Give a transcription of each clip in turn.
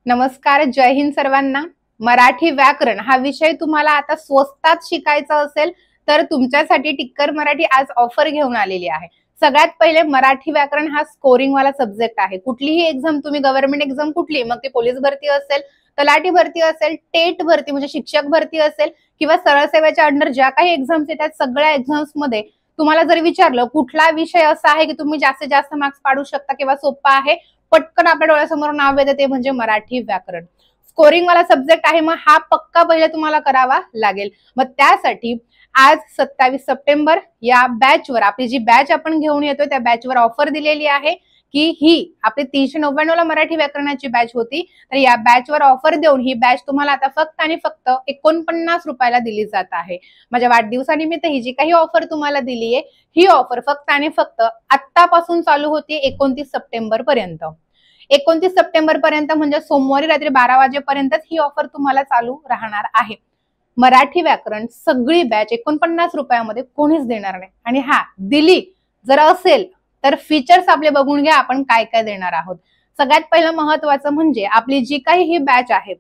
नमस्कार, जय हिंद सर्वांना। मराठी व्याकरण हा विषय तुम्हाला आता स्वस्तात शिकायचा असेल तर तुमच्यासाठी टिक्कर मराठी आज ऑफर घेऊन आलेली आहे। सगळ्यात पहिले मराठी व्याकरण हा स्कोरिंग वाला सब्जेक्ट आहे। कुठलीही एक्झाम तुम्ही गव्हर्नमेंट एक्झाम कुठली मग ते पोलीस भरती असेल, तलाठी भरती असेल, टेट भरती म्हणजे शिक्षक भरती असेल किंवा सरळ सेवेच्या अंडर ज्या काही एक्झाम्स येतात सगळ्या एक्झाम्स मध्ये तुम्हाला जर विचारलं कुठला विषय असा आहे की तुम्ही जास्तीत जास्त मार्क्स पाडू शकता किंवा सोपा आहे, पटकन आपल्या डोळ्यासमोर नाव येते ते म्हणजे मराठी व्याकरण। स्कोरिंग वाला सब्जेक्ट आहे, मग हा पक्का पहिले तुम्हाला करावा लागेल। मग त्यासाठी आज 27 सप्टेंबर या बॅचवर आपली जी बॅच आपण घेऊन येतोय त्या बॅचवर ऑफर दिलेली आहे की ही आपली 399 ला मराठी व्याकरणाची बॅच होती, तर या बॅचवर ऑफर देऊन ही बॅच तुम्हाला आता फक्त आणि फक्त 49 रुपयाला दिली जात आहे। माझ्या वाढदिवसानिमित्त ही जी काही ऑफर तुम्हाला दिली आहे ही ऑफर फक्त आणि फक्त आत्तापासून चालू होती 29 सप्टेंबर पर्यंत। 29 सप्टेंबर पर्यंत म्हणजे सोमवारी रात्री 12 वाजेपर्यंतच ही ऑफर तुम्हाला चालू राहणार आहे। मराठी व्याकरण सगळी बॅच 49 रुपयामध्ये कोणीच देणार नाही। आणि हा दिली जर असेल तर फीचर्स आपले बघून घ्या आपण काय काय देणार आहोत। सगळ्यात पहिलं महत्वाचं म्हणजे आपली जी काही ही बॅच आहे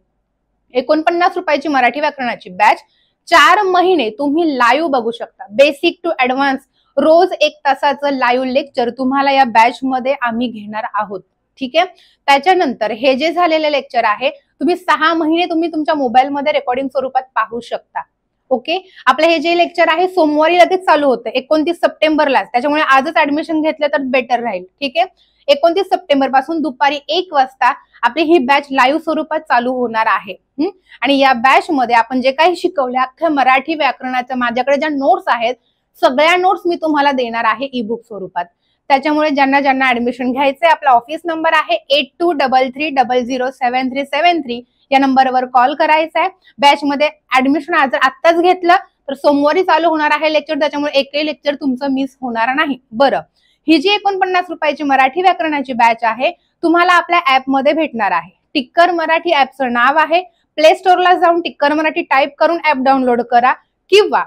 49 रुपयाची मराठी व्याकरणाची बॅच 4 महिने तुम्ही लाईव्ह बघू शकता। बेसिक टू ऍडव्हान्स रोज 1 तासाचं लाईव्ह लेक्चर तुम्हाला या बॅच मध्ये आम्ही घेणार आहोत। ठीक आहे, त्याच्यानंतर हे जे झालेले लेक्चर आहे तुम्ही 6 महिने तुम्ही तुमच्या मोबाईल मध्ये रेकॉर्डिंग स्वरूपात पाहू शकता। ओके, आपलं हे जे लेक्चर आहे सोमवारी लगेच चालू होतं 29 सप्टेंबरलाच, त्याच्यामुळे आजच ऍडमिशन घेतलं तर बेटर राहील। ठीक आहे, 29 सप्टेंबर पासून दुपारी 1 वाजता आपली ही बॅच लाईव्ह स्वरूपात चालू होणार आहे। आणि या बॅच मध्ये आपण जे काही शिकवले अख्ख्या मराठी व्याकरणाच्या माझ्याकडे ज्या नोट्स आहेत सगळ्या नोट्स मी तुम्हाला देणार आहे ई बुक स्वरूपात। त्याच्यामुळे ज्यांना ज्यांना ऍडमिशन घ्यायचंय आपला ऑफिस नंबर आहे 8233007373 या नंबरवर कॉल करायचा आहे। बॅच मध्ये ऍडमिशन आत्ताच घेतलं तर सोमवारी चालू होणार आहे लेक्चर, त्याच्यामुळे एकही लेक्चर तुमचं मिस होणार नाही। बरं, ही जी 49 रुपयाची मराठी व्याकरणाची बॅच आहे तुम्हाला आपल्या ऍप मध्ये भेटणार आहे। टिक्कर मराठी ऍपचं नाव आहे, प्ले स्टोअरला जाऊन टिक्कर मराठी टाईप करून ऍप डाउनलोड करा किंवा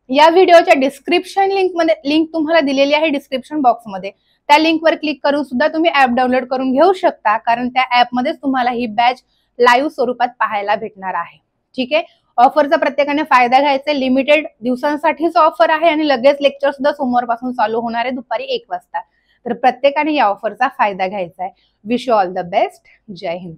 या व्हिडिओच्या डिस्क्रिप्शन लिंक तुम्हाला दिलेली आहे डिस्क्रिप्शन बॉक्स मध्ये, त्या लिंकवर क्लिक करून सुद्धा तुम्ही ऍप डाउनलोड करून घेऊ शकता, कारण त्या ऍप मध्येच तुम्हाला ही बॅच लाईव्ह स्वरूपात पाहायला भेटणार आहे। ठीक आहे, ऑफरचा प्रत्येकाने फायदा घ्यायचा, लिमिटेड दिवसांसाठीच ऑफर आहे आणि लगेच लेक्चर सुद्धा सोमवारपासून चालू होणार आहे दुपारी 1 वाजता। तर प्रत्येकाने या ऑफरचा फायदा घ्यायचा आहे। Wish you all the best, जय हिंद।